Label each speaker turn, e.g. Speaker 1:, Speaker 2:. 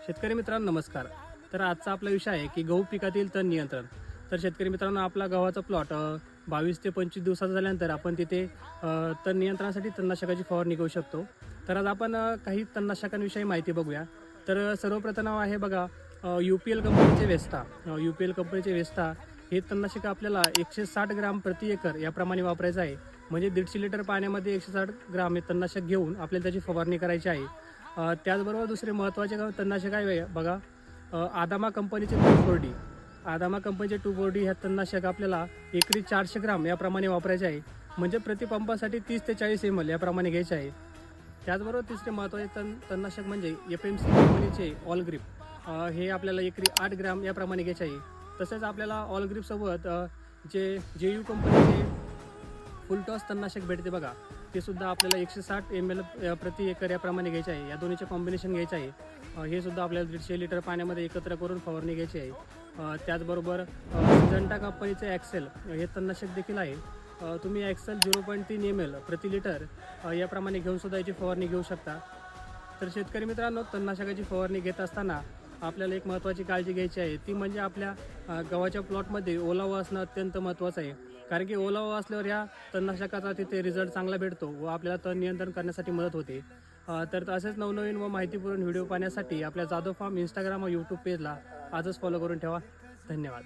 Speaker 1: शेतकरी मित्रांनो नमस्कार. तर आजचा आपला विषय आहे की गहू पिकातील तण नियंत्रण. तर शेतकरी मित्रांनो आपला गव्हाचा प्लॉट 22 ते 25 दिवसाचा झाल्यानंतर आपण तिथे तण नियंत्रणासाठी तणनाशकाची फवारणी करू शकतो. तर आज आपण काही तणनाशकांविषयी माहिती बघूया. तर सर्वप्रथम आहे बघा UPL कंपनीचे वेस्टा. UPL कंपनीचे वेस्टा हे तणनाशक आपल्याला 160 ग्राम प्रति एकर याप्रमाणे वापरायचं आहे. म्हणजे 150 लिटर पाण्यामध्ये 160 ग्राम हे तणनाशक घेऊन आपल्याला त्याची फवारणी करायची आहे. त्याचबरोबर दुसरे महत्त्वाचे तणनाशक आहे बघा आदामा कंपनीचे 2,4-D. आदामा कंपनीचे 2,4-D ह्या तणनाशक आपल्याला एकरी 400 ग्राम याप्रमाणे वापरायचे आहे. म्हणजे प्रतिपंपासाठी 30 ते 40 ml याप्रमाणे घ्यायचे आहे. त्याचबरोबर तिसरे महत्त्वाचे तणनाशक म्हणजे FMC कंपनीचे ऑल ग्रीप. हे आपल्याला एकरी 8 ग्राम याप्रमाणे घ्यायचे आहे. तसेच आपल्याला ऑल ग्रीपसोबत जे JU कंपनीचे फुलटॉस तणनाशक भेटते बघा, ते सुद्धा आपल्याला 160 ml प्रति एकर याप्रमाणे घ्यायचे आहे. या दोन्हीचे कॉम्बिनेशन घ्यायचे आहे. हे सुद्धा आपल्याला 150 लिटर पाण्यामध्ये एकत्र करून फवारणी घ्यायची आहे. त्याचबरोबर सिजंटा कंपनीचे ॲक्सेल हे तणनाशक देखील आहे. तुम्ही ॲक्सेल 0.3 ml प्रति लिटर याप्रमाणे घेऊन सुद्धा याची फवारणी घेऊ शकता. तर शेतकरी मित्रांनो तणनाशकाची फवारणी घेत असताना आपल्याला एक महत्त्वाची काळजी घ्यायची आहे, ती म्हणजे आपल्या गव्हाच्या प्लॉटमध्ये ओलावा असणं अत्यंत महत्त्वाचं आहे. कारण की ओलावा असल्यावर ह्या तणनाशकाचा तिथे रिझल्ट चांगला भेटतो व आपल्याला तण नियंत्रण करण्यासाठी मदत होते. तर असेच नवनवीन व माहितीपूर्ण व्हिडिओ पाहण्यासाठी आपल्या जाधव फार्म इंस्टाग्राम व यूट्यूब पेजला आजच फॉलो करून ठेवा. धन्यवाद.